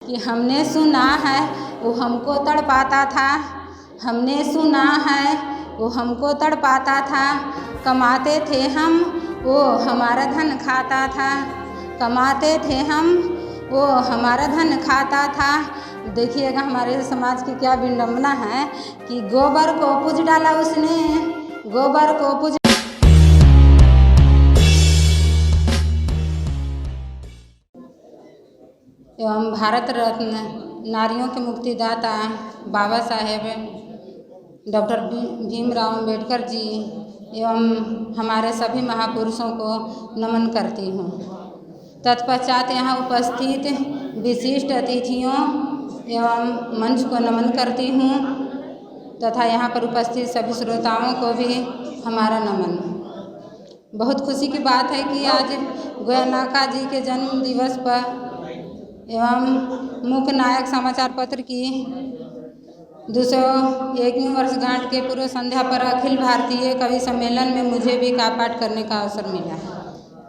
कि हमने सुना है वो हमको तड़पाता था, हमने सुना है वो हमको तड़पाता था, कमाते थे हम वो हमारा धन खाता था, कमाते थे हम वो हमारा धन खाता था। देखिएगा हमारे समाज की क्या विडंबना है कि गोबर को पूज डाला उसने, गोबर को पूज। एवं भारत रत्न नारियों के मुक्तिदाता बाबा साहेब डॉक्टर भीमराव अम्बेडकर जी एवं हमारे सभी महापुरुषों को नमन करती हूँ। तत्पश्चात यहाँ उपस्थित विशिष्ट अतिथियों एवं मंच को नमन करती हूँ तथा यहाँ पर उपस्थित सभी श्रोताओं को भी हमारा नमन। बहुत खुशी की बात है कि आज गोयनका जी के जन्म दिवस पर एवं मुख्य नायक समाचार पत्र की 201वीं वर्षगांठ के पूर्व संध्या पर अखिल भारतीय कवि सम्मेलन में मुझे भी काव्य पाठ करने का अवसर मिला।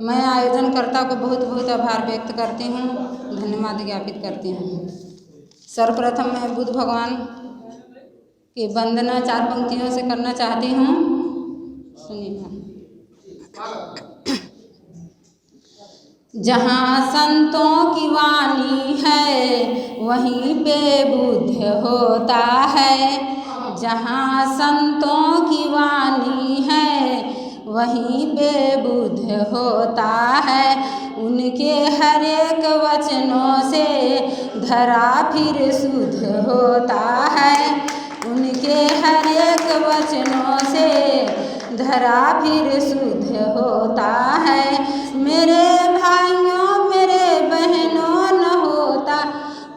मैं आयोजनकर्ता को बहुत बहुत आभार व्यक्त करती हूँ, धन्यवाद ज्ञापित करती हूँ। सर्वप्रथम मैं बुद्ध भगवान की वंदना 4 पंक्तियों से करना चाहती हूँ। सुनिए। जहाँ संतों की वाणी है वहीं पे बुद्ध होता है, जहाँ संतों की वाणी है वहीं पे बुद्ध होता है। उनके हर एक वचनों से धरा फिर शुद्ध होता है, उनके हर एक वचनों से धरा फिर शुद्ध होता है। मेरे भाइयों मेरे बहनों न होता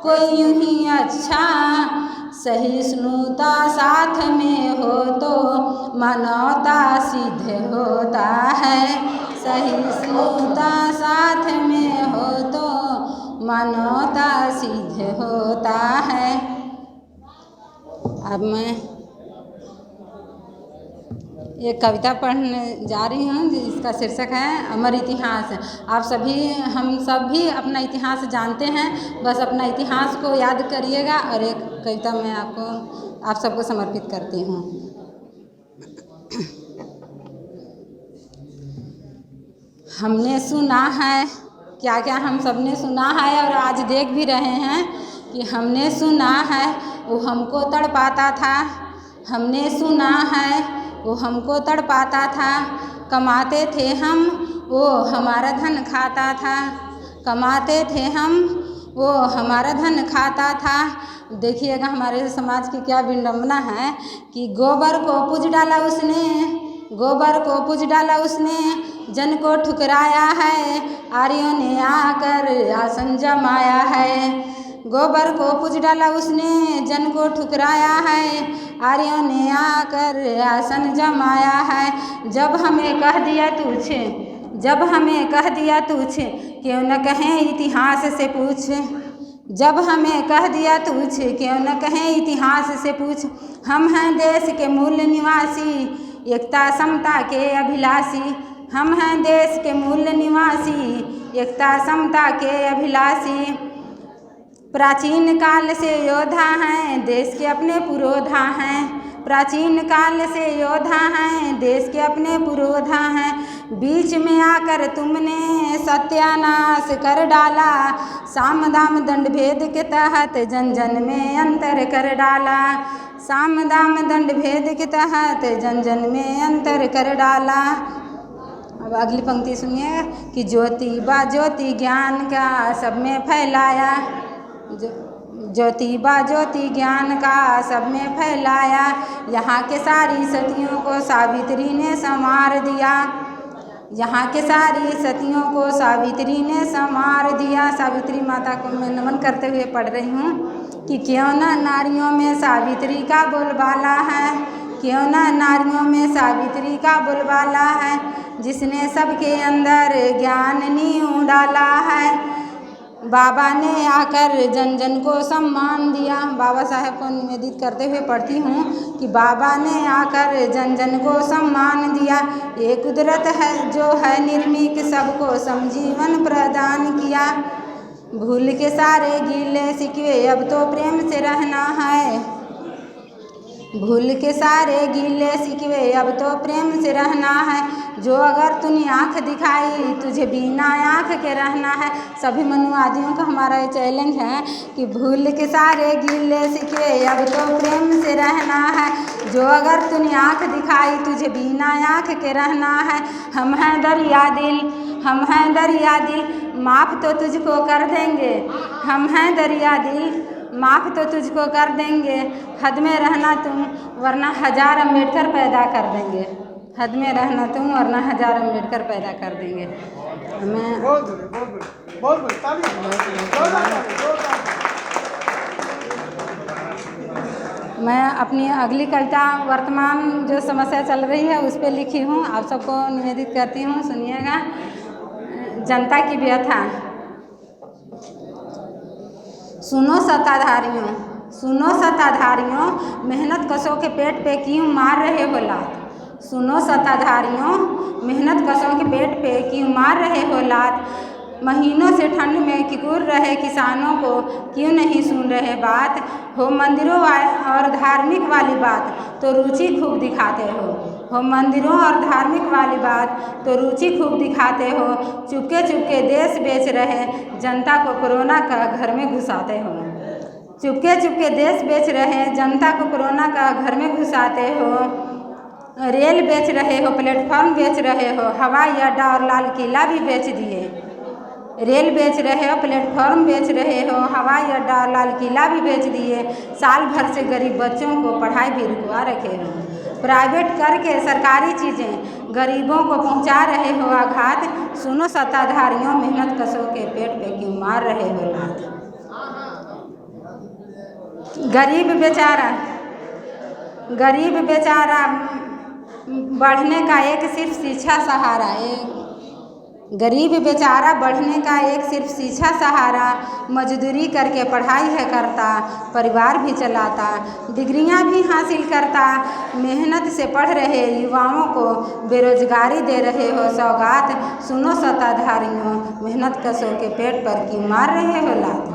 कोई यूं ही अच्छा, सहिष्णुता साथ में हो तो मानवता सिद्ध होता है, सहिष्णुता साथ में हो तो मानवता सिद्ध होता है। अब मैं एक कविता पढ़ने जा रही हूँ जिसका शीर्षक है अमर इतिहास। आप सभी हम सब भी अपना इतिहास जानते हैं, बस अपना इतिहास को याद करिएगा। और एक कविता मैं आप सबको समर्पित करती हूँ। हमने सुना है, क्या क्या हम सब ने सुना है और आज देख भी रहे हैं कि हमने सुना है वो हमको तड़पाता था, हमने सुना है वो हमको तड़पाता था, कमाते थे हम वो हमारा धन खाता था, कमाते थे हम वो हमारा धन खाता था। देखिएगा हमारे समाज की क्या विडंबना है कि गोबर को पूज डाला उसने, गोबर को पूज डाला उसने, जन को ठुकराया है आर्यों ने आकर आसन जमाया है। गोबर को पूज डाला उसने, जन को ठुकराया है आर्यों ने आकर आसन जमाया है। जब हमें कह दिया तुझ, जब हमें कह दिया तुझ क्यों न कहें इतिहास से पूछ, जब हमें कह दिया तुझ क्यों न कहें इतिहास से पूछ। हम हैं देश के मूल निवासी, एकता समता के अभिलाषी, हम हैं देश के मूल निवासी, एकता समता के अभिलाषी। प्राचीन काल से योद्धा हैं देश के अपने पुरोधा हैं, प्राचीन काल से योद्धा हैं देश के अपने पुरोधा हैं। बीच में आकर तुमने सत्यानाश कर डाला, साम दाम दंड भेद के तहत जन जन में अंतर कर डाला, साम दाम दंड भेद के तहत जन जन में अंतर कर डाला। अब अगली पंक्ति सुनिए कि ज्योति बा ज्योति ज्ञान का सब में फैलाया, ज्योति बा ज्योति ज्ञान का सब में फैलाया। यहाँ के सारी सतियों को सावित्री ने संवार दिया, यहाँ के सारी सतियों को सावित्री ने संवार दिया। सावित्री माता को मैं नमन करते हुए पढ़ रही हूँ कि क्यों न नारियों में सावित्री का बोलबाला है, क्यों न नारियों में सावित्री का बोलबाला है, जिसने सबके अंदर ज्ञान नींव डाला है। बाबा ने आकर जन जन को सम्मान दिया। बाबा साहेब को निवेदित करते हुए पढ़ती हूँ कि बाबा ने आकर जन जन को सम्मान दिया। ये कुदरत है जो है निर्मिक, सबको समजीवन प्रदान किया। भूल के सारे गीले शिकवे अब तो प्रेम से रहना है। भूल के सारे गीले शिकवे अब तो प्रेम से रहना है। जो अगर तूने आँख दिखाई तुझे बिना आँख के रहना है। सभी मनुवादियों का हमारा ये चैलेंज है कि भूल के सारे गीले शिकवे अब तो प्रेम से रहना है। जो अगर तूने आँख दिखाई तुझे बिना आँख के रहना है। हम हैं दरिया दिल, हम हैं दरिया दिल, माफ़ तो तुझको कर देंगे। हम हैं दरिया दिल, माफ़ तो तुझको कर देंगे। हद में रहना तुम वरना हज़ार अम्बेडकर पैदा कर देंगे। हद में रहना तुम वरना हज़ार अम्बेडकर पैदा कर देंगे। मैं अपनी अगली कविता वर्तमान जो समस्या चल रही है उस पर लिखी हूँ, आप सबको निवेदित करती हूँ, सुनिएगा। जनता की व्यथा। सुनो सत्ताधारियों, सुनो सत्ताधारियों, मेहनत कशों के पेट पे क्यों मार रहे हो लात। सुनो सत्ताधारियों, मेहनत कशों के पेट पे क्यों मार रहे हो लात। महीनों से ठंड में किकुर रहे किसानों को क्यों नहीं सुन रहे बात। हो मंदिरों और धार्मिक वाली बात तो रुचि खूब दिखाते हो मंदिरों और धार्मिक वाली बात तो रुचि खूब दिखाते हो। चुपके चुपके देश बेच रहे जनता को कोरोना का घर में घुसाते हो। चुपके चुपके देश बेच रहे जनता को कोरोना का घर में घुसाते हो। रेल बेच रहे हो, प्लेटफॉर्म बेच रहे हो, हवाई अड्डा और लाल किला भी बेच दिए। रेल बेच रहे हो, प्लेटफॉर्म बेच रहे हो, हवाई अड्डा और लाल किला भी बेच दिए। साल भर से गरीब बच्चों को पढ़ाई भी रुकवा रखे हो। प्राइवेट करके सरकारी चीज़ें गरीबों को पहुंचा रहे हो आघात। सुनो सत्ताधारियों, मेहनत कशों के पेट पे क्यों मार रहे हो लात। गरीब बेचारा बढ़ने का एक सिर्फ शिक्षा सहारा। गरीब बेचारा बढ़ने का एक सिर्फ शिक्षा सहारा। मजदूरी करके पढ़ाई है करता, परिवार भी चलाता, डिग्रियां भी हासिल करता। मेहनत से पढ़ रहे युवाओं को बेरोजगारी दे रहे हो सौगात। सुनो सत्ताधारियों, मेहनत कशों के पेट पर क्यों मार रहे हो लात।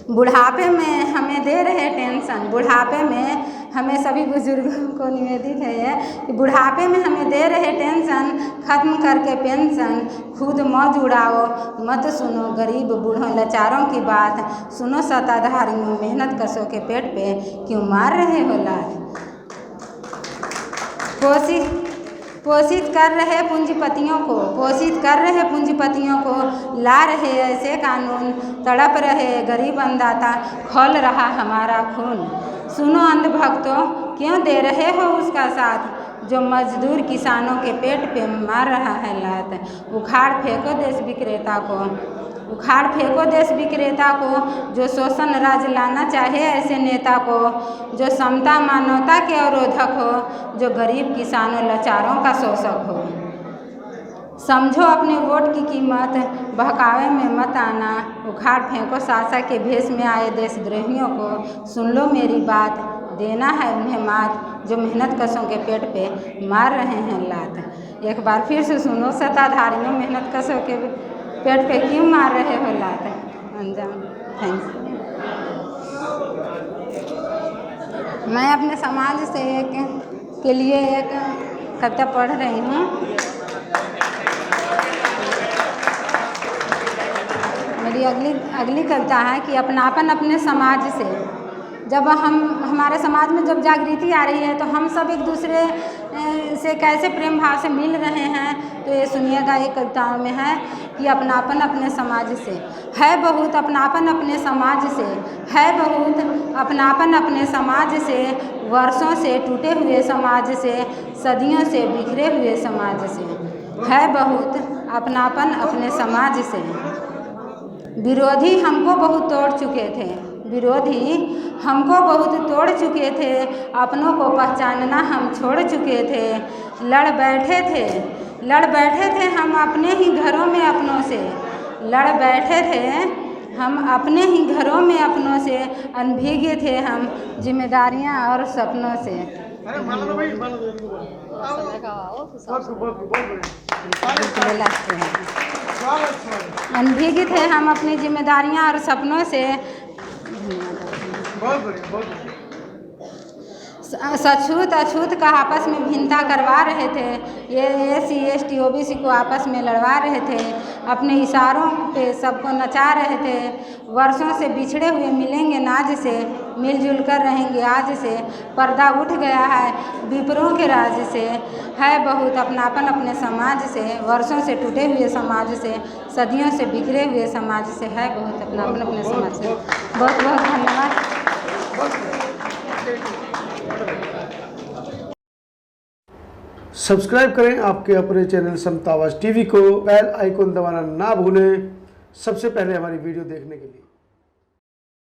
बुढ़ापे में हमें दे रहे टेंशन। बुढ़ापे में हमें सभी बुजुर्गों को निवेदित है ये कि बुढ़ापे में हमें दे रहे टेंशन। ख़त्म करके पेंशन खुद मौज उड़ाओ, मत सुनो गरीब बूढ़ों लाचारों की बात। सुनो सत्ताधारियों, मेहनत कशों के पेट पे क्यों मार रहे हो लात। पोषित कर रहे पूंजीपतियों को ला रहे ऐसे कानून। तड़प रहे गरीब अन्नदाता, खौल रहा हमारा खून। सुनो अंधभक्तों, क्यों दे रहे हो उसका साथ जो मजदूर किसानों के पेट पे मार रहा है लात। उखाड़ फेंको देश विक्रेता को जो शोषण राज लाना चाहे ऐसे नेता को जो समता मानवता के अवरोधक हो, जो गरीब किसानों लाचारों का शोषक हो। समझो अपने वोट की कीमत, बहकावे में मत आना। उखाड़ फेंको शासक के भेष में आए देशद्रोहियों को। सुन लो मेरी बात, देना है उन्हें मात जो मेहनत कशों के पेट पे मार रहे हैं लात। एक बार फिर से सुनो सत्ताधारियों, मेहनत कशों के पेट पे क्यों मार रहे हो लात। अंजाम। थैंक्स। मैं अपने समाज से के लिए एक कविता पढ़ रही हूँ। मेरी अगली कविता है कि अपनापन अपने समाज से। जब हमारे समाज में जब जागृति आ रही है तो हम सब एक दूसरे से कैसे प्रेम भाव से मिल रहे हैं, तो ये सुनिएगा। ये कविताओं में है कि अपनापन अपने समाज से है बहुत, अपनापन अपने समाज से है बहुत, अपनापन अपने समाज से। वर्षों से टूटे हुए समाज से, सदियों से बिखरे हुए समाज से है बहुत, अपनापन अपने समाज से। विरोधी हमको बहुत तोड़ चुके थे, अपनों को पहचानना हम छोड़ चुके थे। लड़ बैठे थे हम अपने ही घरों में अपनों से, अनभिज्ञ थे हम जिम्मेदारियां और सपनों से। अनभिज्ञ थे हम अपनी जिम्मेदारियां और सपनों से। बहुत बढ़िया, बहुत बढ़िया। सछूत अछूत का आपस में भिन्नता करवा रहे थे। ये SC ST OBC को आपस में लड़वा रहे थे। अपने इशारों पे सबको नचा रहे थे। वर्षों से बिछड़े हुए मिलेंगे नाज से, मिलजुल कर रहेंगे आज से। पर्दा उठ गया है विपरों के राज से, है बहुत अपनापन अपने समाज से। वर्षों से टूटे हुए समाज से, सदियों से बिखरे हुए समाज से, है बहुत अपनापन अपने समाज से। बहुत बहुत धन्यवाद। सब्सक्राइब करें आपके अपने चैनल समता आवाज़ टीवी को, बेल आइकन दबाना ना भूलें सबसे पहले हमारी वीडियो देखने के लिए।